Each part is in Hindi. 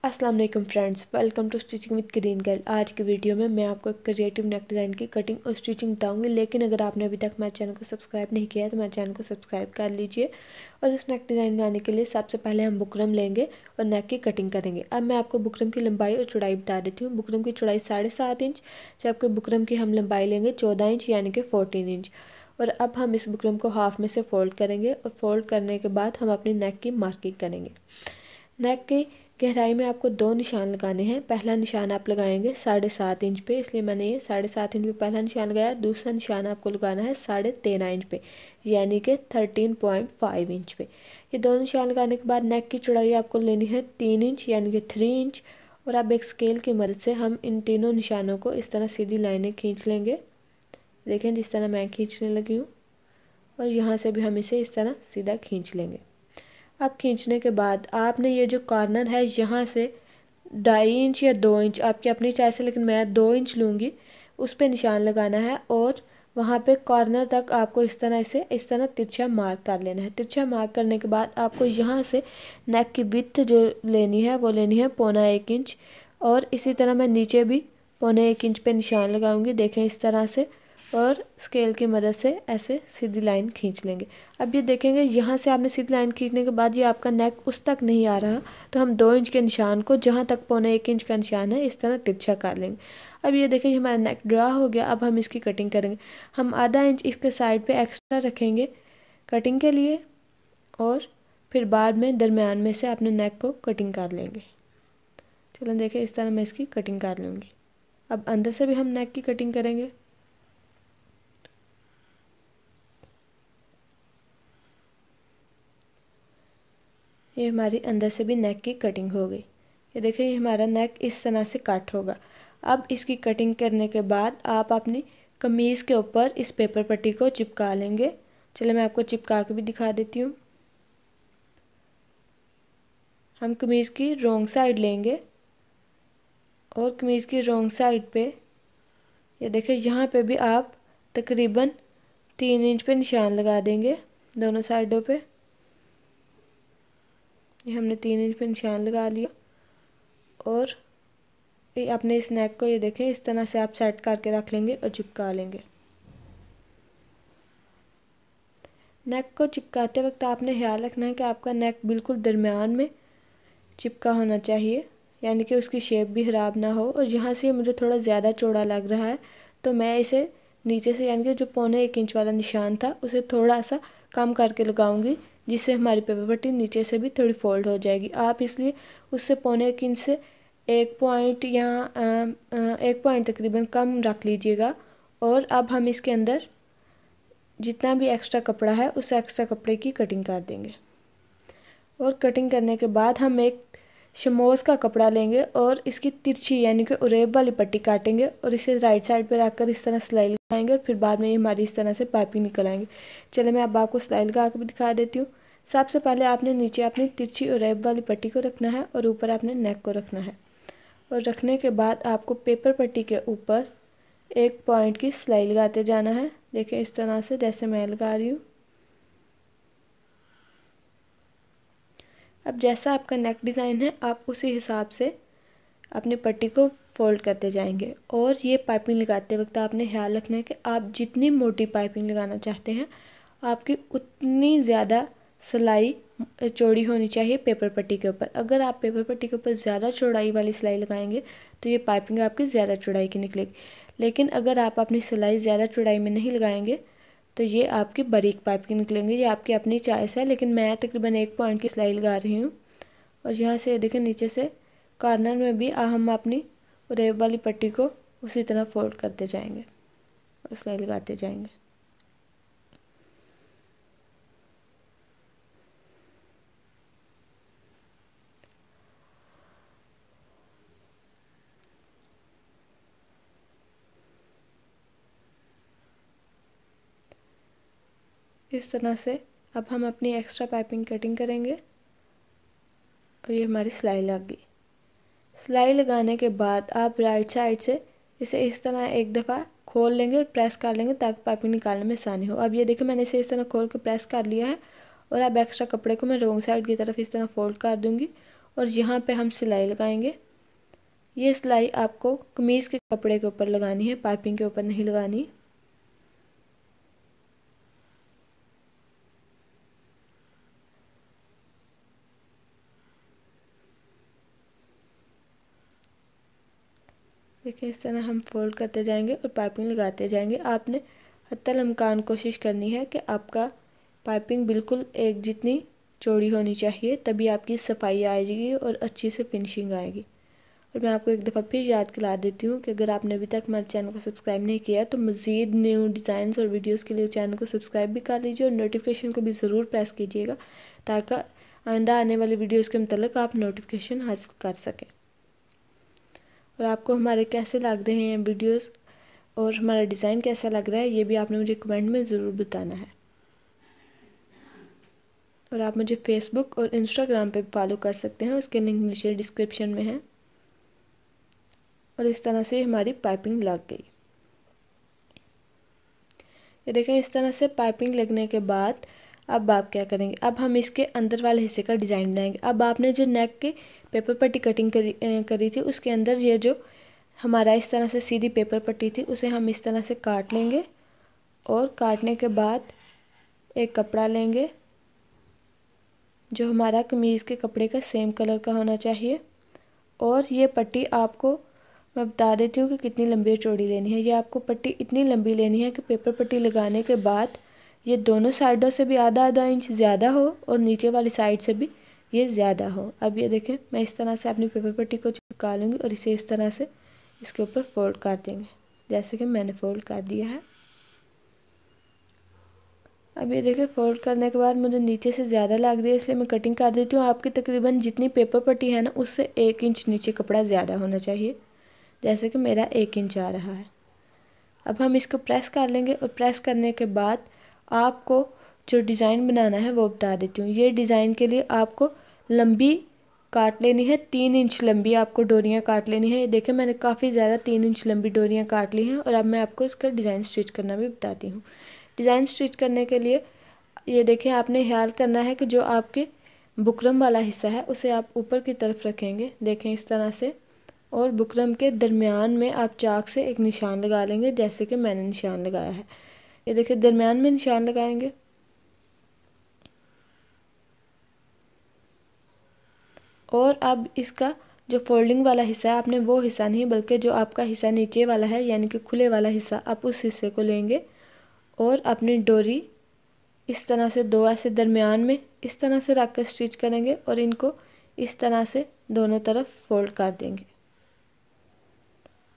अस्सलाम वालेकुम friends, welcome to stitching with green girl. आज की वीडियो में मैं आपको एक क्रिएटिव नेक डिज़ाइन की कटिंग और स्टिचिंग बताऊंगी। लेकिन अगर आपने अभी तक मेरे चैनल को सब्सक्राइब नहीं किया है तो मेरे चैनल को सब्सक्राइब कर लीजिए। और इस नेक डिज़ाइन बनाने के लिए सबसे पहले हम बुकरम लेंगे और नेक की कटिंग करेंगे। अब मैं आपको बुकरम की लंबाई और चौड़ाई बता देती हूँ। बुकरम की चौड़ाई 7.5 इंच, जबकि बुकरम की हम लंबाई लेंगे 14 इंच यानी कि 14 इंच। और अब हम इस बुकरम को हाफ में से फोल्ड करेंगे और फोल्ड करने के बाद हम अपनी नेक की मार्किंग करेंगे। नेक की गहराई में आपको 2 निशान लगाने हैं। पहला निशान आप लगाएंगे 7.5 इंच पे, इसलिए मैंने ये 7.5 इंच पे पहला निशान लगाया। दूसरा निशान आपको लगाना है 13.5 इंच पे, यानी कि 13.5 इंच पे। ये दोनों निशान लगाने के बाद नेक की चौड़ाई आपको लेनी है 3 इंच यानी कि 3 इंच। और अब एक स्केल की मदद से हम इन तीनों निशानों को इस तरह सीधी लाइनें खींच लेंगे। देखें जिस तरह मैं खींचने लगी हूँ, और यहाँ से भी हम इसे इस तरह सीधा खींच लेंगे। अब खींचने के बाद आपने ये जो कॉर्नर है यहाँ से 2.5 इंच या 2 इंच आपकी अपनी चॉइस है, लेकिन मैं 2 इंच लूँगी, उस पर निशान लगाना है। और वहाँ पे कॉर्नर तक आपको इस तरह तिरछा मार्क कर लेना है। तिरछा मार्क करने के बाद आपको यहाँ से नेक की विड्थ जो लेनी है वो लेनी है 0.25 इंच। और इसी तरह मैं नीचे भी 0.25 इंच पे निशान लगाऊंगी। देखें इस तरह से, और स्केल की मदद से ऐसे सीधी लाइन खींच लेंगे। अब ये देखेंगे यहाँ से आपने सीधी लाइन खींचने के बाद ये आपका नेक उस तक नहीं आ रहा, तो हम 2 इंच के निशान को जहाँ तक 0.25 इंच का निशान है इस तरह तिरछा कर लेंगे। अब ये देखिए हमारा नेक ड्रा हो गया। अब हम इसकी कटिंग करेंगे। हम आधा इंच इसके साइड पे एक्स्ट्रा रखेंगे कटिंग के लिए, और फिर बाद में दरमियान में से अपने नेक को कटिंग कर लेंगे। चलो देखिए इस तरह मैं इसकी कटिंग कर लूँगी। अब अंदर से भी हम नेक की कटिंग करेंगे। ये हमारी अंदर से भी नेक की कटिंग हो गई। ये देखिए ये हमारा नेक इस तरह से कट होगा। अब इसकी कटिंग करने के बाद आप अपनी कमीज़ के ऊपर इस पेपर पट्टी को चिपका लेंगे। चलो मैं आपको चिपका के भी दिखा देती हूँ। हम कमीज़ की रॉन्ग साइड लेंगे और कमीज़ की रॉन्ग साइड पे ये देखिए यहाँ पे भी आप तकरीबन 3 इंच पे निशान लगा देंगे दोनों साइडों पे। ये हमने 3 इंच पे निशान लगा लिया। और अपने इस नेक को ये देखें इस तरह से आप सेट करके रख लेंगे और चिपका लेंगे। नेक को चिपकाते वक्त आपने ख्याल रखना है कि आपका नेक बिल्कुल दरमियान में चिपका होना चाहिए, यानी कि उसकी शेप भी ख़राब ना हो। और यहाँ से मुझे थोड़ा ज़्यादा चौड़ा लग रहा है, तो मैं इसे नीचे से यानी कि जो 0.25 इंच वाला निशान था उसे थोड़ा सा कम करके लगाऊंगी, जिससे हमारी पेपर पट्टी नीचे से भी थोड़ी फोल्ड हो जाएगी। आप इसलिए उससे 0.25 इंच से 1 पॉइंट या 1 पॉइंट तकरीबन कम रख लीजिएगा। और अब हम इसके अंदर जितना भी एक्स्ट्रा कपड़ा है उस एक्स्ट्रा कपड़े की कटिंग कर देंगे। और कटिंग करने के बाद हम एक शमोज का कपड़ा लेंगे और इसकी तिरछी यानी कि उरेब वाली पट्टी काटेंगे और इसे राइट साइड पे रखकर इस तरह सिलाई लगाएंगे। और फिर बाद में ये हमारी इस तरह से पाइपिंग निकल आएंगे। चलिए मैं अब आपको सिलाई लगा कर भी दिखा देती हूँ। सबसे पहले आपने नीचे अपनी तिरछी उरेब वाली पट्टी को रखना है और ऊपर आपने नेक को रखना है। और रखने के बाद आपको पेपर पट्टी के ऊपर एक पॉइंट की सिलाई लगाते जाना है। देखिए इस तरह से जैसे मैं लगा रही हूँ। अब जैसा आपका नेक डिज़ाइन है आप उसी हिसाब से अपनी पट्टी को फोल्ड करते जाएंगे। और ये पाइपिंग लगाते वक्त आपने ख्याल रखना है कि आप जितनी मोटी पाइपिंग लगाना चाहते हैं आपकी उतनी ज़्यादा सिलाई चौड़ी होनी चाहिए पेपर पट्टी के ऊपर। अगर आप पेपर पट्टी के ऊपर ज़्यादा चौड़ाई वाली सिलाई लगाएंगे तो ये पाइपिंग आपकी ज़्यादा चौड़ाई की निकलेगी। लेकिन अगर आप अपनी सिलाई ज़्यादा चौड़ाई में नहीं लगाएंगे तो ये आपकी बारीक पाइपिंग निकलेंगे। ये आपकी अपनी चॉइस है, लेकिन मैं तकरीबन 1 पॉइंट की सिलाई लगा रही हूँ। और यहाँ से देखें नीचे से कॉर्नर में भी हम अपनी रेब वाली पट्टी को उसी तरह फोल्ड करते जाएंगे और सिलाई लगाते जाएंगे। इस तरह से अब हम अपनी एक्स्ट्रा पाइपिंग कटिंग करेंगे। और ये हमारी सिलाई लग गई। सिलाई लगाने के बाद आप राइट साइड से इसे इस तरह एक दफ़ा खोल लेंगे और प्रेस कर लेंगे ताकि पाइपिंग निकालने में आसानी हो। अब ये देखिए मैंने इसे इस तरह खोल के प्रेस कर लिया है। और अब एक्स्ट्रा कपड़े को मैं रॉन्ग साइड की तरफ इस तरह फोल्ड कर दूंगी और यहाँ पे हम सिलाई लगाएंगे। ये सिलाई आपको कमीज़ के कपड़े के ऊपर लगानी है, पाइपिंग के ऊपर नहीं लगानी। देखिए इस तरह हम फोल्ड करते जाएंगे और पाइपिंग लगाते जाएंगे। आपने हत्तल इम्कान कोशिश करनी है कि आपका पाइपिंग बिल्कुल एक जितनी चौड़ी होनी चाहिए, तभी आपकी सफाई आएगी और अच्छी से फिनिशिंग आएगी। और मैं आपको एक दफ़ा फिर याद दिला देती हूँ कि अगर आपने अभी तक हमारे चैनल को सब्सक्राइब नहीं किया तो मज़ीद न्यू डिज़ाइंस और वीडियोस के लिए चैनल को सब्सक्राइब भी कर लीजिए और नोटिफिकेशन को भी ज़रूर प्रेस कीजिएगा, ताकि आइंदा आने वाली वीडियोस के मतलब आप नोटिफिकेशन हासिल कर सकें। और आपको हमारे कैसे लग रहे हैं वीडियोस और हमारा डिज़ाइन कैसा लग रहा है, ये भी आपने मुझे कमेंट में ज़रूर बताना है। और आप मुझे फेसबुक और इंस्टाग्राम पे फॉलो कर सकते हैं, उसके लिंक नीचे डिस्क्रिप्शन में है। और इस तरह से हमारी पाइपिंग लग गई। ये देखें इस तरह से पाइपिंग लगने के बाद अब आप क्या करेंगे, अब हम इसके अंदर वाले हिस्से का डिज़ाइन बनाएंगे। अब आपने जो नेक के पेपर पट्टी कटिंग करी थी, उसके अंदर ये जो हमारा इस तरह से सीधी पेपर पट्टी थी, उसे हम इस तरह से काट लेंगे। और काटने के बाद एक कपड़ा लेंगे जो हमारा कमीज़ के कपड़े का सेम कलर का होना चाहिए। और ये पट्टी आपको मैं बता देती हूँ कि कितनी लंबी और चौड़ी लेनी है। ये आपको पट्टी इतनी लंबी लेनी है कि पेपर पट्टी लगाने के बाद ये दोनों साइडों से भी आधा आधा इंच ज़्यादा हो और नीचे वाली साइड से भी ये ज़्यादा हो। अब ये देखें, मैं इस तरह से अपनी पेपर पट्टी को चिपका लूँगी और इसे इस तरह से इसके ऊपर फोल्ड कर देंगे, जैसे कि मैंने फोल्ड कर दिया है। अब ये देखें, फोल्ड करने के बाद मुझे नीचे से ज़्यादा लग रही है, इसलिए मैं कटिंग कर देती हूँ। आपकी तकरीबन जितनी पेपर पट्टी है ना, उससे 1 इंच नीचे कपड़ा ज़्यादा होना चाहिए, जैसे कि मेरा 1 इंच आ रहा है। अब हम इसको प्रेस कर लेंगे और प्रेस करने के बाद आपको जो डिज़ाइन बनाना है वो बता देती हूँ। ये डिज़ाइन के लिए आपको लंबी काट लेनी है, 3 इंच लंबी आपको डोरियाँ काट लेनी है। ये देखें, मैंने काफ़ी ज़्यादा 3 इंच लंबी डोरियाँ काट ली हैं। और अब मैं आपको इसका डिज़ाइन स्टिच करना भी बताती हूँ। डिज़ाइन स्टिच करने के लिए ये देखें, आपने ख्याल करना है कि जो आपके बुकरम वाला हिस्सा है उसे आप ऊपर की तरफ रखेंगे, देखें इस तरह से। और बुकरम के दरमियान में आप चाक से एक निशान लगा लेंगे, जैसे कि मैंने निशान लगाया है। ये देखिए, दरमियान में निशान लगाएंगे। और अब इसका जो फोल्डिंग वाला हिस्सा है, आपने वो हिस्सा नहीं बल्कि जो आपका हिस्सा नीचे वाला है, यानी कि खुले वाला हिस्सा, आप उस हिस्से को लेंगे और अपनी डोरी इस तरह से 2 ऐसे दरमियान में इस तरह से रख कर स्टिच करेंगे और इनको इस तरह से दोनों तरफ फोल्ड कर देंगे।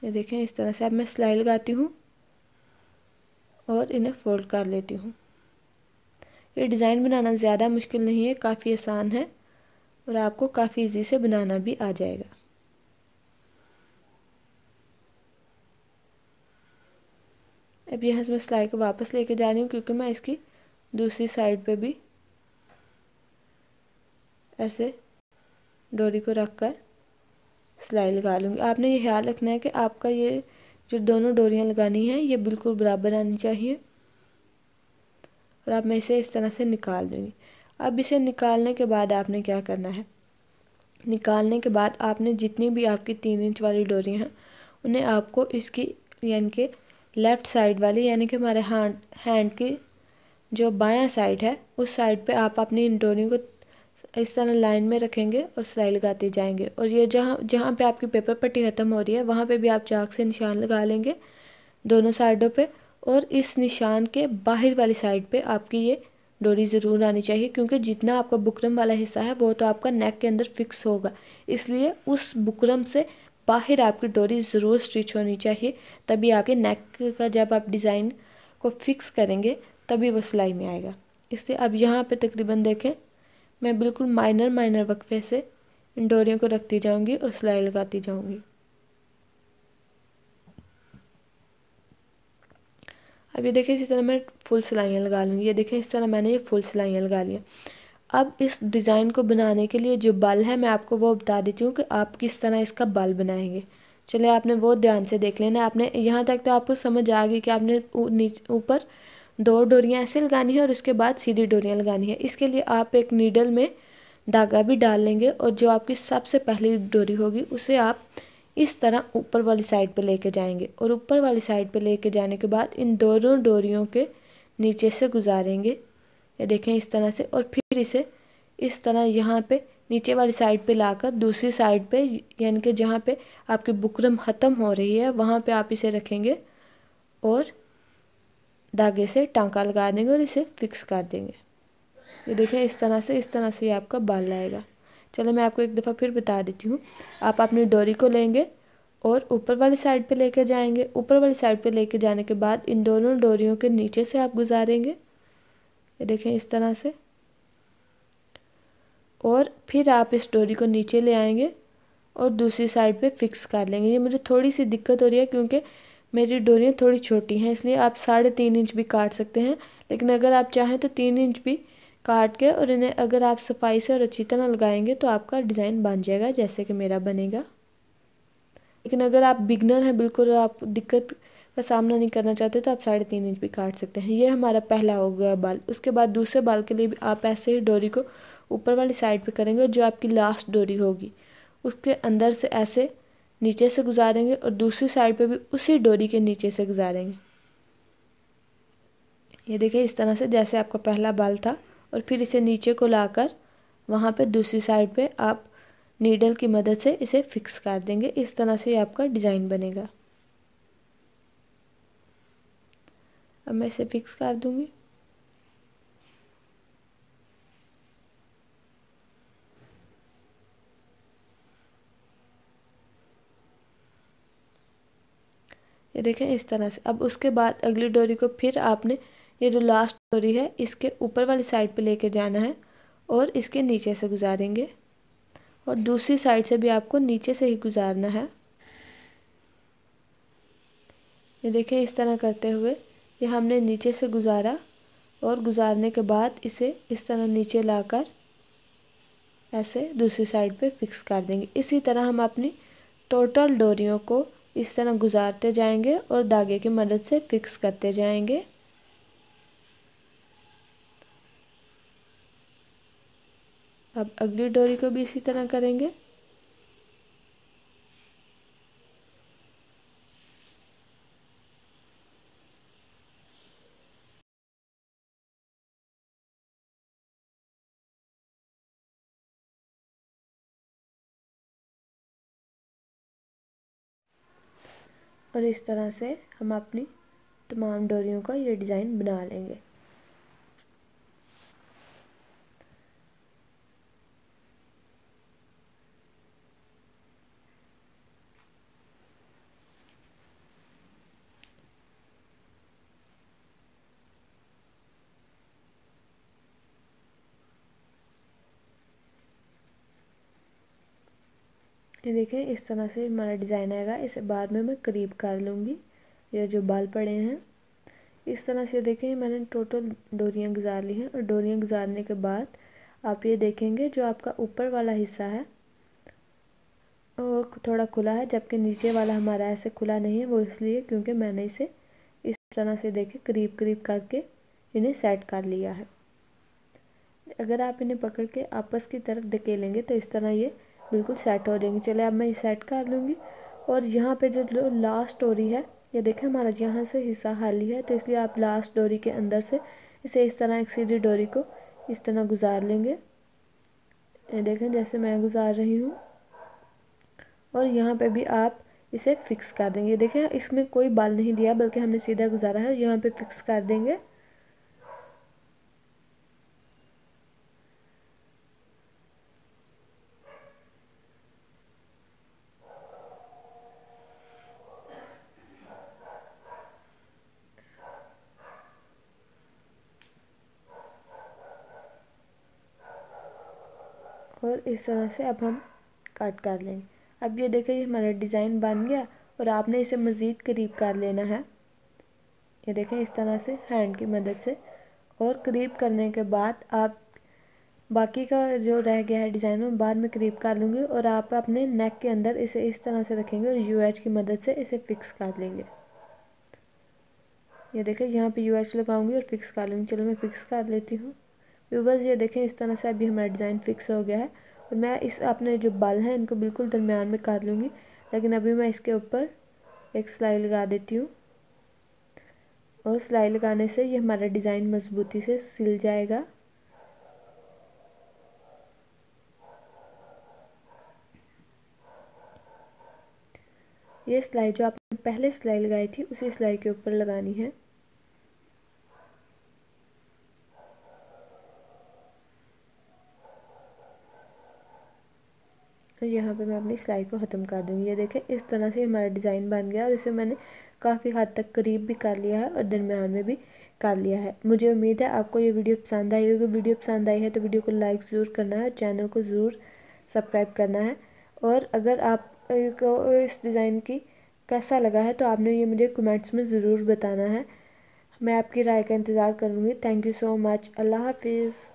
ये देखें, इस तरह से अब मैं सिलाई लगाती हूँ और इन्हें फोल्ड कर लेती हूँ। ये डिज़ाइन बनाना ज़्यादा मुश्किल नहीं है, काफ़ी आसान है और आपको काफ़ी इजी से बनाना भी आ जाएगा। अब यहाँ से मैं सिलाई को वापस लेके जा रही हूँ, क्योंकि मैं इसकी दूसरी साइड पे भी ऐसे डोरी को रख कर सिलाई लगा लूँगी। आपने ये ख्याल रखना है कि आपका ये जो दोनों डोरियाँ लगानी हैं ये बिल्कुल बराबर आनी चाहिए। और अब मैं इसे इस तरह से निकाल दूँगी। अब इसे निकालने के बाद आपने क्या करना है, निकालने के बाद आपने जितनी भी आपकी 3 इंच वाली डोरियाँ हैं उन्हें आपको इसकी यानी कि लेफ़्ट साइड वाली, यानी कि हमारे हैंड की जो बायां साइड है उस साइड पे आप अपनी इन डोरियों को इस तरह लाइन में रखेंगे और सिलाई लगाते जाएंगे। और ये जहाँ पे आपकी पेपर पट्टी ख़त्म हो रही है वहाँ पे भी आप चाक से निशान लगा लेंगे दोनों साइडों पे। और इस निशान के बाहर वाली साइड पे आपकी ये डोरी ज़रूर आनी चाहिए, क्योंकि जितना आपका बुकरम वाला हिस्सा है वो तो आपका नेक के अंदर फिक्स होगा, इसलिए उस बुकरम से बाहर आपकी डोरी ज़रूर स्टिच होनी चाहिए। तभी आपके नेक का जब आप डिज़ाइन को फिक्स करेंगे तभी वो सिलाई में आएगा। इसलिए अब यहाँ पे तकरीबन देखें, मैं बिल्कुल माइनर वक्फे से इन डोरियों को रखती जाऊँगी और सिलाई लगाती जाऊँगी। अब ये देखें, इसी तरह मैं फुल सिलाइयाँ लगा लूँगी। ये देखें, इस तरह मैंने ये फुल सिलाइयाँ लगा ली हैं। अब इस डिज़ाइन को बनाने के लिए जो बल है मैं आपको वो बता देती हूँ कि आप किस तरह इसका बल बनाएंगे। चलिए, आपने वो ध्यान से देख लेना। आपने यहाँ तक तो आपको समझ आ गई कि आपने ऊपर 2 डोरियाँ ऐसे लगानी है और उसके बाद सीधी डोरियाँ लगानी है। इसके लिए आप एक नीडल में धागा भी डाल लेंगे और जो आपकी सबसे पहली डोरी होगी उसे आप इस तरह ऊपर वाली साइड पे लेके जाएंगे और ऊपर वाली साइड पे लेके जाने के बाद इन दोनों डोरियों के नीचे से गुजारेंगे, ये देखें इस तरह से, और फिर इसे इस तरह यहाँ पे नीचे वाली साइड पे लाकर दूसरी साइड पे, यानी कि जहाँ पे आपकी बुकरम ख़त्म हो रही है वहाँ पे आप इसे रखेंगे और धागे से टांका लगा देंगे और इसे फिक्स कर देंगे। ये देखें इस तरह से ये आपका बाल आएगा। चलो मैं आपको एक दफ़ा फिर बता देती हूँ। आप अपनी डोरी को लेंगे और ऊपर वाली साइड पे लेकर जाएंगे। ऊपर वाली साइड पे लेकर जाने के बाद इन दोनों डोरियों के नीचे से आप गुजारेंगे, ये देखें इस तरह से, और फिर आप इस डोरी को नीचे ले आएंगे और दूसरी साइड पे फिक्स कर लेंगे। ये मुझे थोड़ी सी दिक्कत हो रही है क्योंकि मेरी डोरियाँ थोड़ी छोटी हैं, इसलिए आप 3.5 इंच भी काट सकते हैं, लेकिन अगर आप चाहें तो 3 इंच भी काट के और इन्हें अगर आप सफाई से और अच्छी तरह लगाएंगे तो आपका डिज़ाइन बन जाएगा जैसे कि मेरा बनेगा। लेकिन अगर आप बिगनर हैं बिल्कुल, आप दिक्कत का सामना नहीं करना चाहते तो आप 3.5 इंच भी काट सकते हैं। ये हमारा पहला हो गया बाल। उसके बाद दूसरे बाल के लिए भी आप ऐसे ही डोरी को ऊपर वाली साइड पे करेंगे और जो आपकी लास्ट डोरी होगी उसके अंदर से ऐसे नीचे से गुजारेंगे और दूसरी साइड पे भी उसी डोरी के नीचे से गुजारेंगे। ये देखिए इस तरह से जैसे आपका पहला बाल था, और फिर इसे नीचे को लाकर वहाँ पे दूसरी साइड पे आप नीडल की मदद से इसे फिक्स कर देंगे। इस तरह से आपका डिज़ाइन बनेगा। अब मैं इसे फिक्स कर दूंगी। ये देखें इस तरह से। अब उसके बाद अगली डोरी को फिर आपने ये जो लास्ट डोरी है इसके ऊपर वाली साइड पे लेके जाना है और इसके नीचे से गुजारेंगे, और दूसरी साइड से भी आपको नीचे से ही गुजारना है। ये देखें इस तरह करते हुए ये हमने नीचे से गुजारा, और गुजारने के बाद इसे इस तरह नीचे लाकर ऐसे दूसरी साइड पे फिक्स कर देंगे। इसी तरह हम अपनी टोटल डोरियों को इस तरह गुजारते जाएंगे और धागे की मदद से फिक्स करते जाएंगे। अब अगली डोरी को भी इसी तरह करेंगे। और इस तरह से हम अपनी तमाम डोरियों का ये डिज़ाइन बना लेंगे। ये देखें इस तरह से हमारा डिज़ाइन आएगा। इसे बाद में मैं करीब कर लूँगी। ये जो बाल पड़े हैं इस तरह से देखें मैंने टोटल डोरियाँ गुजार ली हैं, और डोरियाँ गुजारने के बाद आप ये देखेंगे जो आपका ऊपर वाला हिस्सा है वो थोड़ा खुला है, जबकि नीचे वाला हमारा ऐसे खुला नहीं है। वो इसलिए क्योंकि मैंने इसे इस तरह से देखें करीब करीब करके इन्हें सेट कर लिया है। अगर आप इन्हें पकड़ के आपस की तरफ धकेलेंगे तो इस तरह ये बिल्कुल सेट हो जाएंगे। चलिए अब मैं ये सेट कर लूँगी। और यहाँ पे जो लास्ट डोरी है ये देखें हमारा यहाँ से हिस्सा खाली है, तो इसलिए आप लास्ट डोरी के अंदर से इसे इस तरह एक सीधी डोरी को इस तरह गुजार लेंगे। ये देखें जैसे मैं गुजार रही हूँ, और यहाँ पे भी आप इसे फिक्स कर देंगे। देखें इसमें कोई बाल नहीं दिया बल्कि हमने सीधा गुजारा है, यहाँ पे फिक्स कर देंगे। और इस तरह से अब हम कट कर लेंगे। अब ये देखें ये हमारा डिज़ाइन बन गया, और आपने इसे मज़ीद करीब कर लेना है। ये देखें इस तरह से हैंड की मदद से, और करीब करने के बाद आप बाकी का जो रह गया है डिज़ाइन में बाद में करीब कर लूँगी, और आप अपने नेक के अंदर इसे इस तरह से रखेंगे और यूएच की मदद से इसे फिक्स कर लेंगे। ये देखें यहाँ पे यूएच लगाऊंगी और फिक्स कर लूँगी। चलो मैं फिक्स कर लेती हूँ। व्यूवर्स ये देखें, इस तरह से अभी हमारा डिज़ाइन फिक्स हो गया है। और मैं इस अपने जो बाल हैं इनको बिल्कुल दरमियान में काट लूँगी, लेकिन अभी मैं इसके ऊपर एक सिलाई लगा देती हूँ। और सिलाई लगाने से ये हमारा डिज़ाइन मजबूती से सिल जाएगा। ये सिलाई जो आपने पहले सिलाई लगाई थी उसी सिलाई के ऊपर लगानी है। यहाँ पे मैं अपनी सिलाई को ख़त्म कर दूँगी। ये देखें, इस तरह से हमारा डिज़ाइन बन गया और इसे मैंने काफ़ी हद तक करीब भी कर लिया है और दरमियान में भी कर लिया है। मुझे उम्मीद है आपको ये वीडियो पसंद आई होगी। वीडियो पसंद आई है तो वीडियो को लाइक ज़रूर करना है, चैनल को ज़रूर सब्सक्राइब करना है। और अगर आप को इस डिज़ाइन की कैसा लगा है तो आपने ये मुझे कमेंट्स में ज़रूर बताना है। मैं आपकी राय का इंतज़ार करूँगी। Thank you so much. अल्लाह हाफिज़।